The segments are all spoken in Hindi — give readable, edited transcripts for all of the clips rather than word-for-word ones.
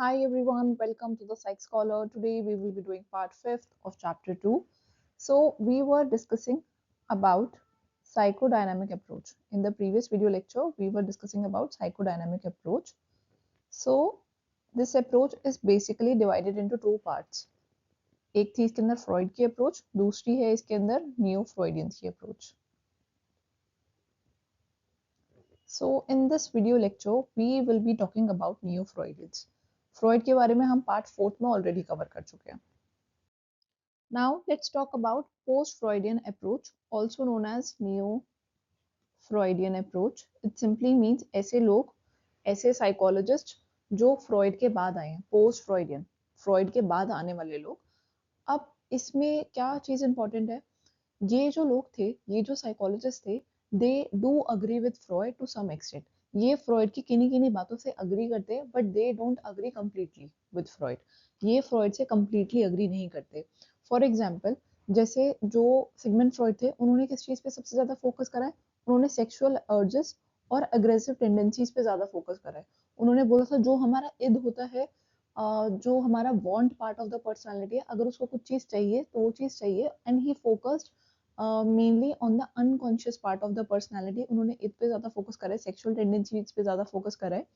Hi everyone, welcome to the Psych Scholar. Today we will be doing part 5th of chapter 2. So we were discussing about psychodynamic approach. In the previous video lecture, we were discussing about psychodynamic approach. So this approach is basically divided into two parts. एक थी इसके अंदर फ्रॉइड की अप्रोच, दूसरी है इसके अंदर नियो फ्रॉइडियंस की approach. So in this video lecture, we will be talking about neo-Freudians. Freud के बारे में हम पार्ट 4 में ऑलरेडी कवर कर चुके हैं. Now let's talk about post-Freudian approach, also known as neo-Freudian approach. It simply means ऐसे लोग, ऐसे साइकोलॉजिस्ट जो फ्रॉइड के बाद आए हैं, पोस्ट फ्रॉइडियन, फ्रॉइड के बाद आने वाले लोग. अब इसमें क्या चीज इंपॉर्टेंट है, ये जो लोग थे, ये जो साइकोलॉजिस्ट थे, they do agree with Freud to some extent. ये फ्रॉइड की किन्हीं किन्हीं बातों से अग्री करते हैं, but they don't agree completely with Freud. ये फ्रॉइड से कंप्लीटली अग्री नहीं करते. फॉर एग्जाम्पल, जैसे जो सिगमंड फ्रॉइड थे, उन्होंने किस चीज पे सबसे ज्यादा फोकस करा है? उन्होंने सेक्सुअल अर्जेस और अग्रेसिव टेंडेंसीज पे ज्यादा फोकस करा है. उन्होंने बोला था जो हमारा इद होता है, जो हमारा want part of the personality है, अगर उसको कुछ चीज चाहिए तो वो चीज चाहिए. And he focused mainly on the unconscious part of the personality. उन्होंने इस पे ज्यादा फोकस करा है, सेक्सुअल टेंडेंसीज पे ज्यादा फोकस करा है.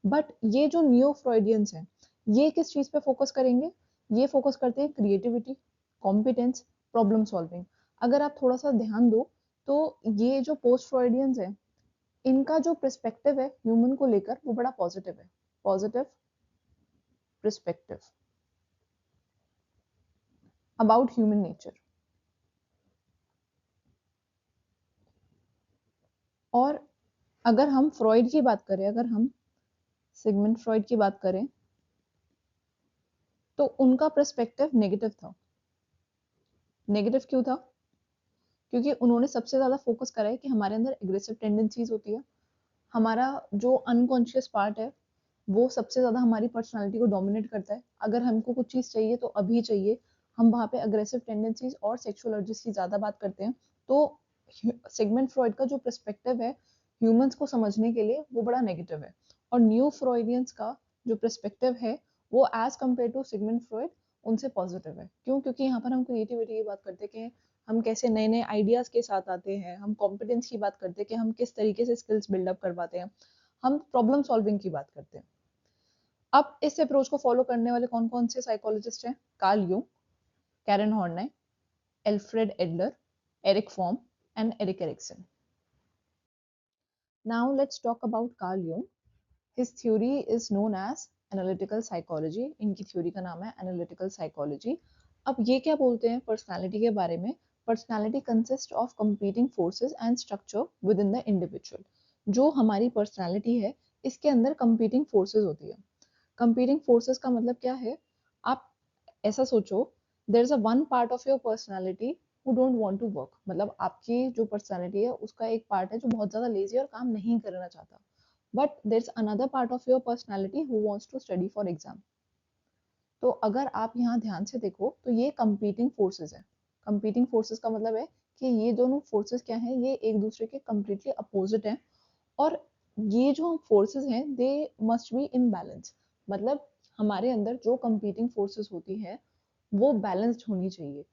बट ये जो नियो फ्रॉइडियंस हैं, ये किस चीज पे फोकस करेंगे? ये फोकस करते हैं क्रिएटिविटी, कॉम्पिटेंस, प्रॉब्लम सॉल्विंग. अगर आप थोड़ा सा ध्यान दो तो ये जो पोस्ट फ्रॉइडियंस हैं, इनका जो पर्सपेक्टिव है ह्यूमन को लेकर, वो बड़ा पॉजिटिव है. Positive perspective about human nature. और अगर हम फ्रॉइड की बात करें, अगर हम सिगमंड फ्रॉइड की बात करें, तो उनका पर्सपेक्टिव नेगेटिव था. नेगेटिव क्यों था? क्योंकि उन्होंने सबसे ज्यादा फोकस करा है कि हमारे अंदर एग्रेसिव टेंडेंसीज होती है, हमारा जो अनकॉन्शियस पार्ट है वो सबसे ज्यादा हमारी पर्सनालिटी को डोमिनेट करता है. अगर हमको कुछ चीज चाहिए तो अभी चाहिए, हम वहाँ पे अग्रेसिव टेंडेंसीज और सेक्सुअल अर्जेस की ज्यादा बात करते हैं. तो सिगमंड फ्रॉइड का जो पर्सपेक्टिव है ह्यूमंस को समझने के लिए, वो बड़ा नेगेटिव है. और न्यू फ्रॉइडियंस का जो पर्सपेक्टिव है, वो as compare to Sigmund Freud उनसे पॉजिटिव है. क्यों? क्योंकि यहाँ पर हम क्रिएटिविटी की बात करते हैं कि हम कैसे नए नए आइडियाज के साथ आते हैं, हम कॉम्पिटेंस की बात करते हैं कि हम किस तरीके से स्किल्स बिल्डअप करवाते हैं, हम प्रॉब्लम सॉल्विंग की बात करते हैं. अब इस अप्रोच को फॉलो करने वाले कौन कौन से साइकोलॉजिस्ट हैं? Carl Jung, Karen Horney, Alfred Adler, Erich Fromm and Erik Erikson. Now let's talk about Carl Jung. His theory is known as analytical psychology. इनकी थ्योरी का नाम है analytical psychology. अब ये क्या बोलते हैं पर्सनालिटी के बारे में? Personality consist of competing forces and structure with in the individual. जो हमारी पर्सनालिटी है, इसके अंदर कंपीटिंग फोर्सेस होती है. कंपीटिंग फोर्सेस का मतलब क्या है? आप ऐसा सोचो, there is a one part of your personality who don't want to work. मतलब आपकी जो पर्सनालिटी है उसका एक पार्ट है जो बहुत ज्यादा लेजी और काम नहीं करना चाहता. But there is another part of your personality who wants to study for exam. तो अगर आप यहाँ ध्यान से देखो तो ये कंपीटिंग फोर्सेस है. कंपीटिंग फोर्सेस का मतलब है कि ये दोनों फोर्सेस क्या हैं? ये एक दूसरे के कंप्लीटली अपोजिट हैं. और ये जो फोर्सेस हैं, they must be in balance. मतलब हमारे अंदर जो कंपीटिंग फोर्सेस होती है, वो बैलेंस्ड होनी चाहिए.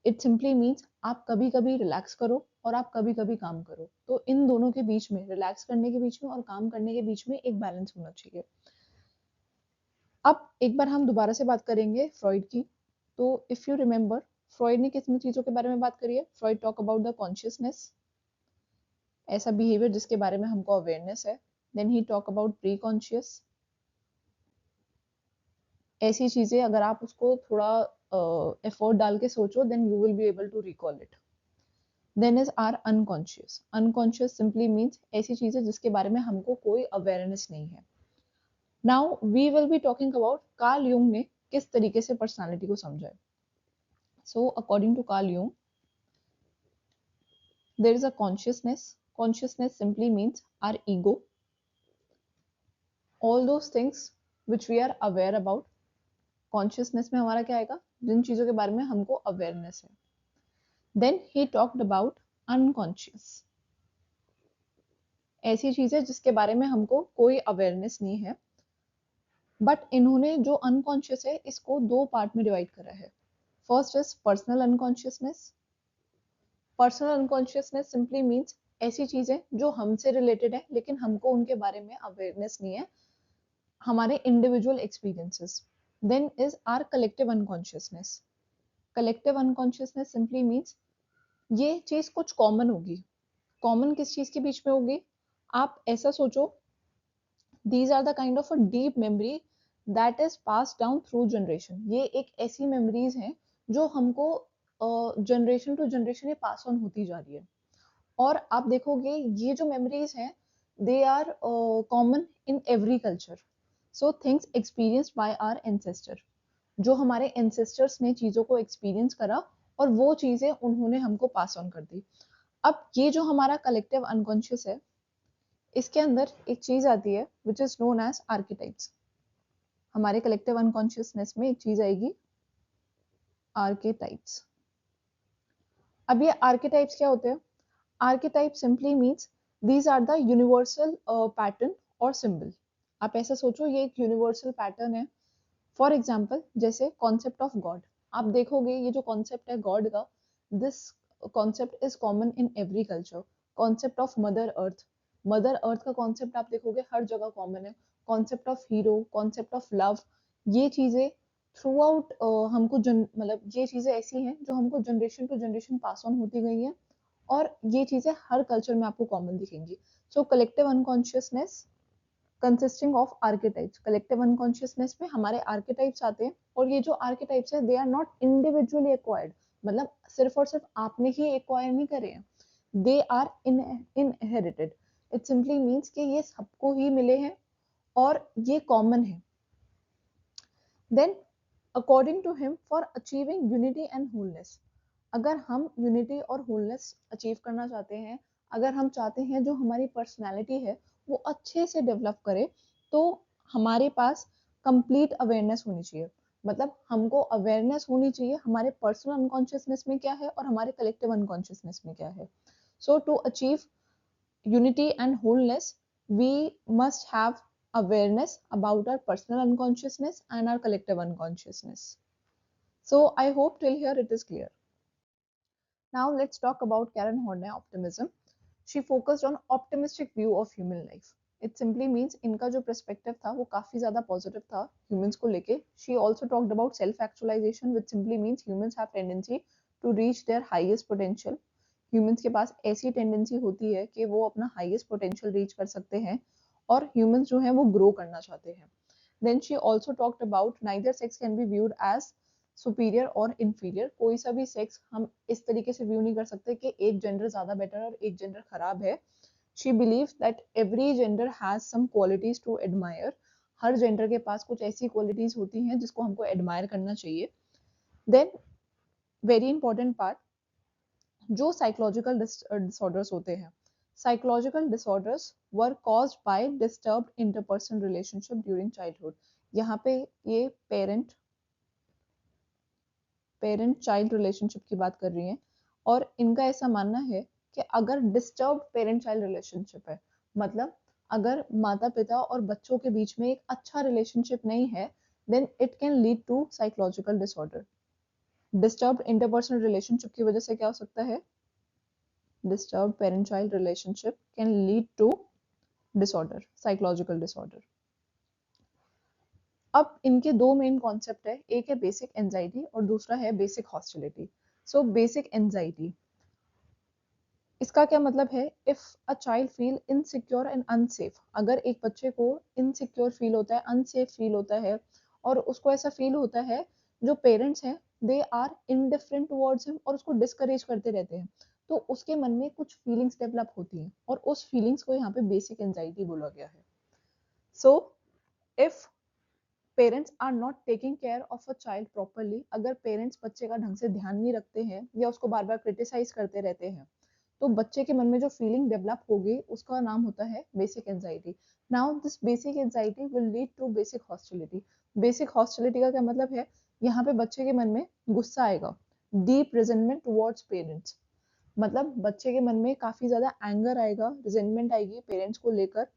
इट सिंपली मीन्स आप कभी कभी रिलैक्स करो और आप कभी कभी काम करो. तो इन दोनों के बीच में, रिलैक्स करने के बीच में और काम करने के बीच में एक बैलेंस होना चाहिए. अब एक बार हम दोबारा से बात करेंगे फ्रॉइड की. तो इफ यू रिमेम्बर, फ्रॉइड ने कितनी चीजों के बारे में बात करी है? Freud talk about the consciousness, ऐसा बिहेवियर जिसके बारे में हमको अवेयरनेस है. Then he talk about preconscious, ऐसी चीजें अगर आप उसको थोड़ा एफर्ट डाल के सोचो, then you will be able to recall it. Then is our unconscious. Unconscious simply means ऐसी चीजें जिसके बारे में हमको कोई अवेयरनेस नहीं है. Now we will be talking about Carl Jung ने किस तरीके से पर्सनालिटी को समझा है. So according to Carl Jung, there is a consciousness. Consciousness simply means our ego, all those things which we are aware about. Consciousness में हमारा क्या आएगा? जिन चीजों के बारे में हमको अवेयरनेस है. Then he talked about unconscious, ऐसी चीजें जिसके बारे में हमको कोई अवेयरनेस नहीं है. बट इन्होंने जो अनकॉन्शियस है इसको दो पार्ट में डिवाइड करा है. First is personal unconsciousness. Personal unconsciousness simply means ऐसी चीजें जो हमसे रिलेटेड है लेकिन हमको उनके बारे में अवेयरनेस नहीं है, हमारे individual experiences. Then is our collective unconsciousness. Collective unconsciousness simply means ये चीज कुछ कॉमन होगी. कॉमन किस चीज के बीच में होगी? आप ऐसा सोचो, these are the kind of a deep memory that is passed down through generation. ये एक ऐसी memories हैं जो हमको जनरेशन टू जनरेशन ये पास ऑन होती जा रही है. और आप देखोगे ये जो मेमोरीज हैं they are common in every culture. So things experienced by our ancestor. जो हमारे एंसेस्टर्स ने चीजों को एक्सपीरियंस करा और वो चीजें उन्होंने हमको पास ऑन कर दी. अब ये जो हमारा कलेक्टिव अनकॉन्शियस है इसके अंदर एक चीज आती है which is known as archetypes. हमारे कलेक्टिव अनकॉन्शियसनेस में एक चीज आएगी आर्केटाइप्स. अब ये आर्केटाइप्स क्या होते हैं? Archetype simply means these are the universal pattern और सिंबल. आप ऐसा सोचो ये एक यूनिवर्सल पैटर्न है. फॉर एग्जाम्पल जैसे कॉन्सेप्ट ऑफ गॉड. आप देखोगे ये जो कॉन्सेप्ट है गॉड का, this concept is common in every culture. Concept of mother earth. Mother earth का कॉन्सेप्ट आप देखोगे हर जगह कॉमन है. Concept of hero, concept of love, ये चीजें थ्रू आउट हमको मतलब ये चीजें ऐसी हैं जो हमको generation to generation pass on होती गई हैं और ये चीजें हर कल्चर में आपको कॉमन दिखेंगी. So collective unconsciousness consisting of archetypes. Collective unconsciousness में हमारे आर्केटाइप्स आते हैं और ये जो आर्केटाइप्स है they are not individually acquired. मतलब सिर्फ और सिर्फ आपने ही एक्वायर नहीं करे हैं, they are inherited. It simply means कि ये सबको ही मिले हैं और ये कॉमन है. Then according to him for achieving unity and wholeness. अगर हम यूनिटी और होलनेस अचीव करना चाहते हैं, अगर हम चाहते हैं जो हमारी पर्सनैलिटी है वो अच्छे से डेवलप करे, तो हमारे पास कंप्लीट अवेयरनेस होनी चाहिए. मतलब हमको अवेयरनेस होनी चाहिए हमारे पर्सनल अनकॉन्शियसनेस में क्या है और हमारे कलेक्टिव अनकॉन्शियसनेस में क्या है. So to achieve unity and wholeness we must have awareness about our personal unconsciousness and our collective unconsciousness. So I hope till here it is clear. Now let's talk about Karen Horney optimism. She focused on optimistic view of human life. It simply means इनका जो perspective था वो काफी ज़्यादा positive था humans को लेके. She also talked about self-actualization, which simply means humans have tendency to reach their highest potential. Humans के पास ऐसी tendency होती है कि वो अपना highest potential reach कर सकते हैं और humans जो हैं वो grow करना चाहते हैं. Then she also talked about neither sex can be viewed as superior और इंफीरियर. कोई सा भी सेक्स हम इस तरीके से व्यू नहीं कर सकते कि एक जेंडर ज्यादा बेटर और एक जेंडर खराब है. She believe that every gender has some qualities to admire. हर जेंडर के पास कुछ ऐसी क्वालिटीज होती हैं जिसको हमको एडमायर करना चाहिए. देन वेरी इंपॉर्टेंट पार्ट, जो साइकोलॉजिकल डिसऑर्डर्स होते हैं, psychological disorders were caused by disturbed interpersonal relationship during childhood. यहाँ पे ये पेरेंट चाइल्ड रिलेशनशिप की बात कर रही हैं और इनका ऐसा मानना है कि अगर डिस्टर्ब पेरेंट चाइल्ड रिलेशनशिप है, मतलब अगर माता पिता और बच्चों के बीच में एक अच्छा रिलेशनशिप नहीं है, then it can lead to psychological disorder. Disturb interpersonal relationship की वजह से क्या हो सकता है? Disturb parent child relationship can lead to disorder, psychological disorder. अब इनके दो मेन कॉन्सेप्ट है, एक है बेसिक एंजाइटी और दूसरा है बेसिक हॉस्टिलिटी. सो बेसिक एंजाइटी, इसका क्या मतलब है? If a child feel insecure and unsafe. अगर एक बच्चे को इनसिक्योर फील होता है, अनसेफ फील होता है और उसको ऐसा फील होता है जो पेरेंट्स हैं they are indifferent towards him और उसको डिस्करेज करते रहते हैं, तो उसके मन में कुछ फीलिंग्स डेवलप होती हैं और उस फीलिंग्स को यहाँ पे बेसिक एंजाइटी बोला गया है. So if parents are not taking care of a child properly, अगर पेरेंट्स बच्चे का ढंग से ध्यान नहीं रखते हैं या उसको बार बार क्रिटिसाइज करते रहते हैं, तो बच्चे के मन में जो फीलिंग डेवलप होगी उसका नाम होता है basic anxiety. Now this basic anxiety will lead to basic hostility. Basic hostility का क्या मतलब है? यहाँ पे बच्चे के मन में गुस्सा आएगा, डीप रिजेंटमेंट टुवर्ड्स पेरेंट्स. मतलब बच्चे के मन में काफी ज्यादा एंगर आएगा, रिजेंटमेंट आएगी पेरेंट्स को लेकर.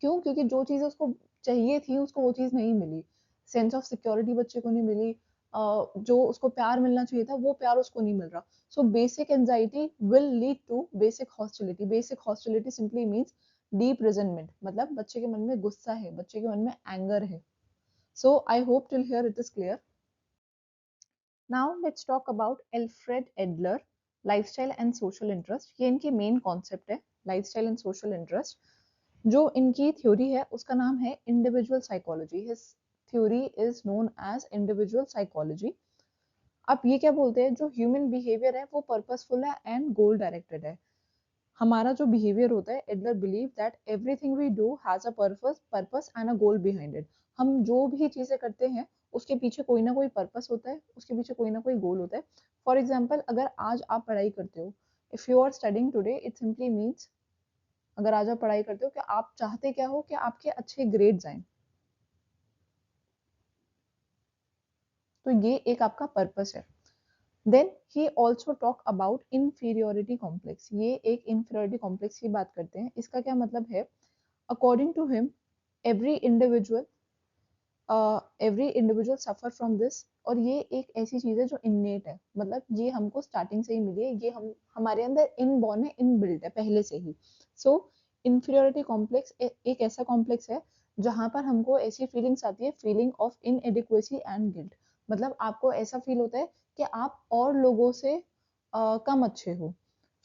क्यों? क्योंकि जो चीजें उसको चाहिए थी उसको वो चीज नहीं मिली, सेंस ऑफ सिक्योरिटी बच्चे को नहीं मिली, जो उसको प्यार मिलना चाहिए था वो प्यार उसको नहीं मिल रहा. So basic anxiety will lead to basic hostility. Basic hostility simply means deep resentment, मतलब बच्चे के मन में गुस्सा है, बच्चे के मन में एंगर है. So I hope till here it is clear. Now let's talk about Alfred Adler, lifestyle and social interest. ये इनके मेन कॉन्सेप्ट है, लाइफस्टाइल एंड सोशल इंटरेस्ट. जो इनकी थ्योरी है उसका नाम है individual psychology. His theory is known as individual psychology. अब ये क्या बोलते हैं, जो ह्यूमन बिहेवियर है वो पर्पसफुल है एंड गोल डायरेक्टेड है. हमारा जो बिहेवियर होता है, Adler believe that everything we do has a purpose and a goal behind it. हम जो भी चीजें करते हैं उसके पीछे कोई ना कोई पर्पस होता है, उसके पीछे कोई ना कोई गोल होता है. फॉर एग्जाम्पल, अगर आज आप पढ़ाई करते हो, if you are studying today, it simply means, अगर आज आप पढ़ाई करते हो कि आप चाहते क्या हो, कि आपके अच्छे ग्रेड्स आए, तो ये एक आपका पर्पस है. Then he also talk about inferiority complex. ये एक इनफीरियोरिटी कॉम्प्लेक्स की बात करते हैं. इसका क्या मतलब है, according to him every individual suffer from this. और ये एक ऐसी चीज है जो इननेट है, मतलब ये हमको स्टार्टिंग से ही मिली है, ये हम हमारे अंदर इनबॉर्न है, इनबिल्ट है पहले से ही. सो इन्फीरियोरिटी कॉम्प्लेक्स एक ऐसा कॉम्प्लेक्स है जहां पर हमको ऐसी फीलिंग्स आती है, feeling of inadequacy and guilt. मतलब आपको ऐसा फील होता है कि आप और लोगों से कम अच्छे हो,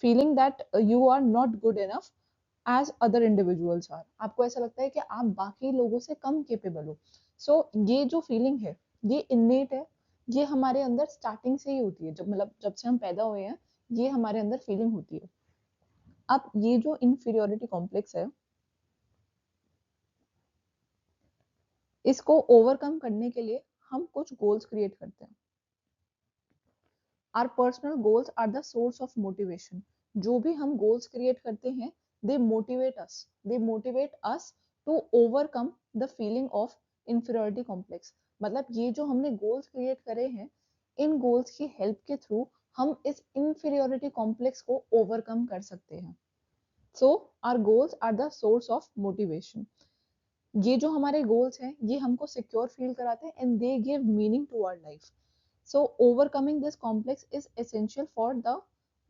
feeling that you are not good enough as other individuals are. आपको ऐसा लगता है कि आप बाकी लोगों से कम केपेबल हो. सो ये जो फीलिंग है ये इन्नेट है, ये हमारे अंदर स्टार्टिंग से ही होती है, जब मतलब जब से हम पैदा हुए हैं ये हमारे अंदर फीलिंग होती है. अब ये जो इनफीरियोरिटी कॉम्प्लेक्स है, इसको ओवरकम करने के लिए हम कुछ गोल्स क्रिएट करते हैं. Our personal goals are the source of motivation. जो भी हम गोल्स क्रिएट करते हैं, they motivate us to overcome the feeling of inferiority complex. मतलब ये जो हमने गोल्स क्रिएट करे हैं, इन गोल्स की हेल्प के थ्रू हम इस इंफीरियोरिटी कॉम्प्लेक्स को ओवरकम कर सकते हैं. So our goals are the source of motivation. ये जो हमारे गोल्स हैं ये हमको सिक्योर फील कराते हैं and they give meaning to our life. So overcoming this complex is essential for the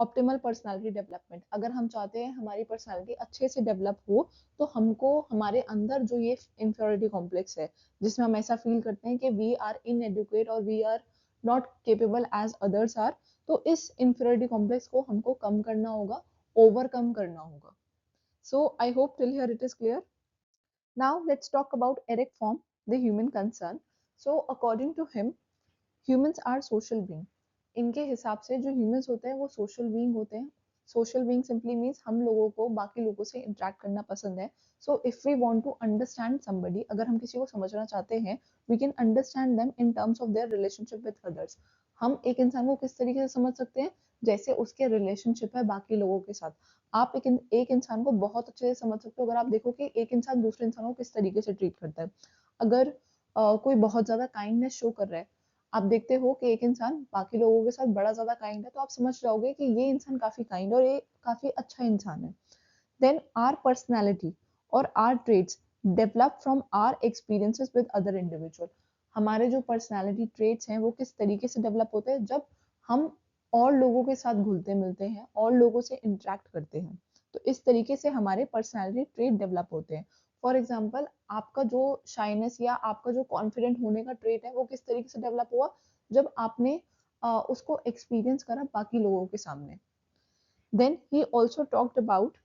optimal personality development. अगर हम चाहते हैं हमारी पर्सनालिटी अच्छे से डेवलप हो, तो हमको हमारे अंदर जो ये inferiority complex है, जिसमें हम ऐसा फील करते हैं कि we are inadequate और we are not capable as others are, तो इस inferiority complex को हमको कम करना होगा, overcome करना होगा. So I hope till here it is clear. Now let's talk about Eric Fromm, the human concern. So according to him, humans are social being. इनके हिसाब से जो ह्यूमंस होते हैं वो सोशल बीइंग होते हैं. सोशल बीइंग सिंपली मीन्स हम लोगों को बाकी लोगों से इंटरेक्ट करना पसंद है. So if we want to understand somebody, अगर हम किसी को समझना चाहते हैं, we can understand them in terms of their relationship with others. हम एक इंसान को किस तरीके से समझ सकते हैं, जैसे उसके रिलेशनशिप है बाकी लोगों के साथ. आप एक इंसान को बहुत अच्छे से समझ सकते हो अगर आप देखो कि एक इंसान दूसरे इंसान को किस तरीके से ट्रीट करता है. अगर कोई बहुत ज्यादा काइंडनेस शो कर रहा है, आप देखते हो कि एक इंसान बाकी लोगों के साथ बड़ा ज्यादा काइंड है, तो आप समझ जाओगे कि ये इंसान काफी काइंड और ये काफी अच्छा इंसान है. देन आर पर्सनैलिटी और our traits develop from our experiences with other individual. हमारे जो पर्सनैलिटी ट्रेड्स हैं वो किस तरीके से डेवलप होते हैं, जब हम और लोगों के साथ घुलते मिलते हैं और लोगों से इंटरेक्ट करते हैं, तो इस तरीके से हमारे पर्सनैलिटी ट्रेड डेवलप होते हैं. फॉर एग्जाम्पल, आपका जो शाइनेस या आपका जो कॉन्फिडेंट होने का ट्रेट है वो किस तरीके से डेवलप हुआ, जब आपने उसको एक्सपीरियंस करा बाकी लोगों के सामने. Then he also talked about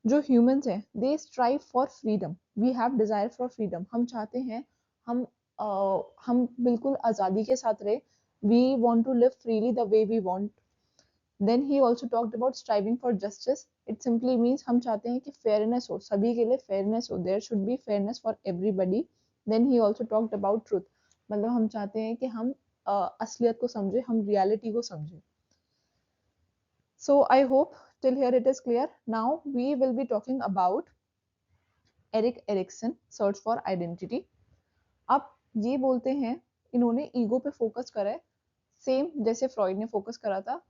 जो ह्यूमंस हैं, they strive for freedom. We have desire for freedom. हम चाहते हैं हम हम बिल्कुल आज़ादी के साथ रहे. We want to live freely the way we want. Then he also talked about striving for justice. It simply means हम चाहते हैं कि फेयरनेस हो, सभी के लिए फेयरनेस हो, there should be fairness for everybody. Then he also talked about truth. मतलब हम चाहते हैं कि हम असलियत को समझे, हम रियलिटी को समझे. So I hope till here it is clear. Now we will be talking about Erik Erikson, Search for Identity. अब ये बोलते हैं, इन्होंने ईगो पे फोकस करा है, सेम जैसे फ्रॉइड ने फोकस करा था.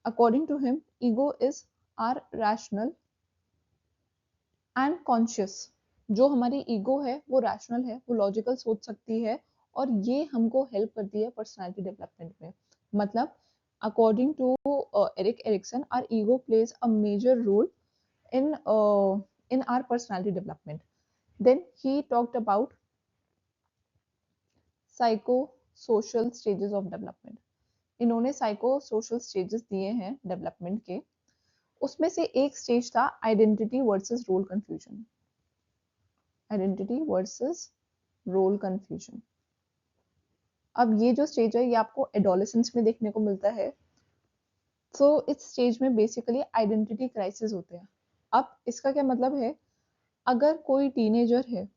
According to him, ego is our rational and conscious. जो हमारी ईगो है वो रैशनल है, वो लॉजिकल सोच सकती है, और ये हमको हेल्प करती है पर्सनालिटी डेवलपमेंट में। मतलब according to Erik Erikson, our ego plays a major role in in our personality development. Then he talked about psychosocial stages of development. इन्होंने psychosocial stages दिए हैं डेवलपमेंट के। उसमें से एक स्टेज था identity versus role confusion. Identity versus role confusion. अब ये जो स्टेज है ये आपको एडोलेसेंस में देखने को मिलता है। तो इस स्टेज में बेसिकली आइडेंटिटी क्राइसिस होते हैं। अब इसका क्या मतलब है, अगर कोई टीनेजर है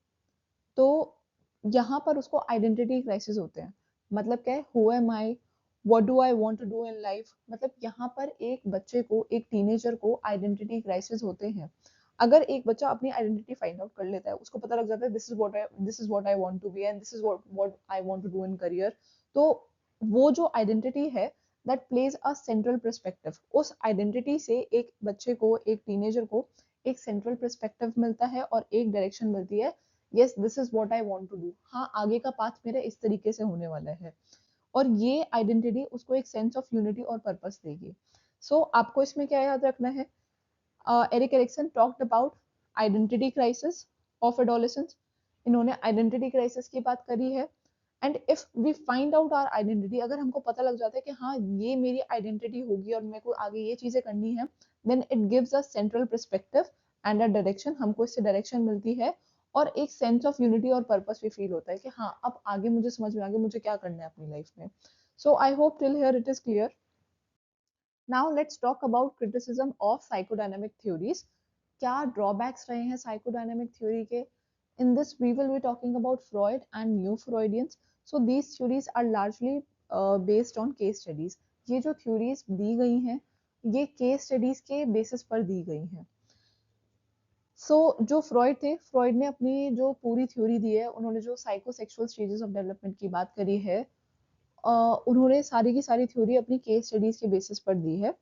तो यहाँ पर उसको आइडेंटिटी क्राइसिस होते हैं। मतलब क्या है, who am I, what do I want to do in life. मतलब यहाँ पर एक बच्चे को, एक टीनेजर को आइडेंटिटी क्राइसिस होते हैं। अगर एक बच्चा अपनी आइडेंटिटी फाइंड आउट कर लेता है, उसको पता लग जाता है this is what I want to be and this is what I want to do in career, तो वो जो आइडेंटिटी है that plays a central perspective. उस आइडेंटिटी से एक बच्चे को, एक टीनेजर को एक सेंट्रल पर्सपेक्टिव मिलता है और एक डायरेक्शन मिलती है। Yes, this is what I want to do. हाँ, आगे का पाथ मेरा इस तरीके से होने वाला है। और ये आइडेंटिटी उसको एक सेंस ऑफ यूनिटी और पर्पस देगी। सो आपको इसमें क्या याद रखना है, Erik Erikson talked about identity crisis of adolescence. इन्होंने आइडेंटिटी क्राइसिस की बात करी है। And if we find out our identity, अगर हमको पता लग जाता है कि हाँ ये मेरी आइडेंटिटी होगी और मेरे को आगे ये चीजें करनी है, then it gives a central perspective and a direction. हमको इससे डायरेक्शन मिलती है और एक सेंस ऑफ यूनिटी और पर्पस भी फील होता है कि हाँ अब आगे मुझे समझ में आ गया मुझे क्या करना है अपनी लाइफ में। So I hope till here it is clear. Now let's talk about criticism of psychodynamic theories. क्या ड्रॉबैक्स रहे हैं साइकोडायनामिक थ्योरी के? In this, we will be talking about Freud and New Freudians. So these theories are largely based on case studies. ये जो theories दी गई हैं, ये case studies के basis पर दी गई हैं। So जो फ्रॉइड थे, फ्रॉइड ने अपनी जो पूरी थ्योरी दी है, उन्होंने जो साइकोसेक्सुअल स्टेजेस ऑफ डेवलपमेंट की बात करी है, उन्होंने सारी की सारी थ्योरी अपनी केस स्टडीज के बेसिस पर दी है।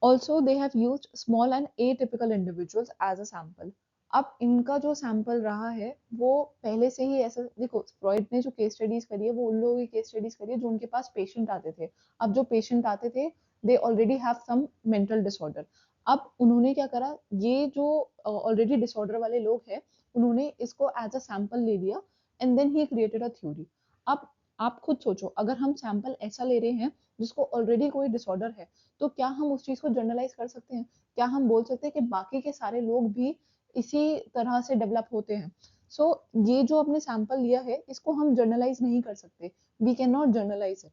Also, they have used small and atypical individuals as a sample. अब इनका जो सैंपल रहा है वो पहले से ही ऐसा, देखो फ्रॉइड ने जो केस स्टडीज करी है वो उन लोगों की केस स्टडीज करी है जो उनके पास पेशेंट आते थे। अब जो पेशेंट आते थे they already have some mental disorder. अब उन्होंने क्या करा, ये जो ऑलरेडी डिसऑर्डर वाले लोग हैं उन्होंने इसको एज अ सैंपल ले लिया and then he created a theory. अब आप खुद सोचो, अगर हम सैंपल ऐसा ले रहे हैं जिसको ऑलरेडी कोई डिसऑर्डर है, तो क्या हम उस चीज को जनरलाइज कर सकते हैं? क्या हम बोल सकते हैं कि बाकी के सारे लोग भी इसी तरह से डेवलप होते हैं? सो ये जो आपने सैंपल लिया है इसको हम जर्नलाइज नहीं कर सकते, we can not generalize it.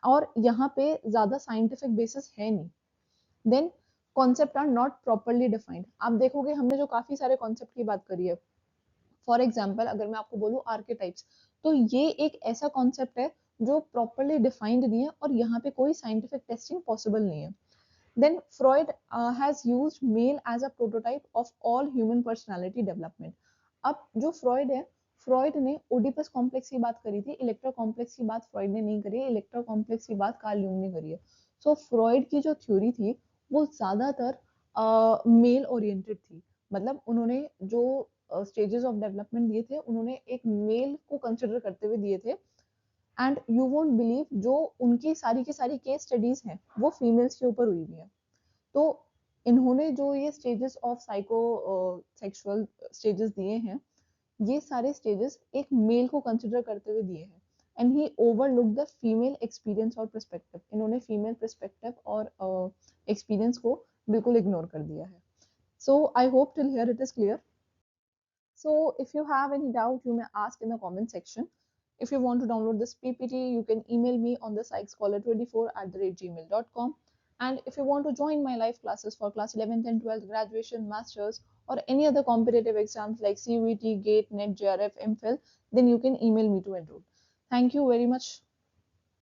और यहाँ पे ज्यादा साइंटिफिक बेसिस है नहीं। Then concept are not properly defined. आप देखोगे हमने जो काफी सारे कॉन्सेप्ट की बात करी है, फॉर एग्जाम्पल अगर मैं आपको बोलूँ आर्केटाइप्स, तो ये एक ऐसा कॉन्सेप्ट है जो प्रॉपरली डिफाइंड नहीं है और यहाँ पे कोई साइंटिफिक टेस्टिंग पॉसिबल नहीं है। Then Freud has used male as a prototype of all human personality development. अब जो फ्रॉइड है, फ्रॉइड ने ओडिपस कॉम्प्लेक्स की बात करी थी, इलेक्ट्रा कॉम्प्लेक्स की बात फ्रॉइड ने नहीं करी है, इलेक्ट्रा कॉम्प्लेक्स की बात कार्ल यूंग ने करी है। सो फ्रॉइड की जो थ्योरी थी वो ज्यादातर मेल ओरिएंटेड थी। मतलब उन्होंने जो स्टेजेस ऑफ डेवलपमेंट दिए थे उन्होंने एक मेल को कंसिडर करते हुए दिए थे। एंड यू वोंट बिलीव, जो उनकी सारी की सारी केस स्टडीज हैं वो फीमेल्स के ऊपर हुई हुई है। तो इन्होंने जो ये stages of psycho sexual stages दिए हैं, ये सारे स्टेजेस एक मेल को कंसिडर करते हुए दिए हैं। And he overlook the female experience और पर्सपेक्टिव। इन्होंने फीमेल पर्सपेक्टिव और एक्सपीरियंस को बिल्कुल इग्नोर कर दिया है। So I hope till here it is clear. So if you have any doubt, you may ask in the comment section. If you want to download this PPT, you can email me on the psychscholar24@gmail.com. And if you want to join my live classes for class 11th and 12th graduation, masters, or any other competitive exams like CUET, GATE, NET, JRF, MPhil, then you can email me to enroll. Thank you very much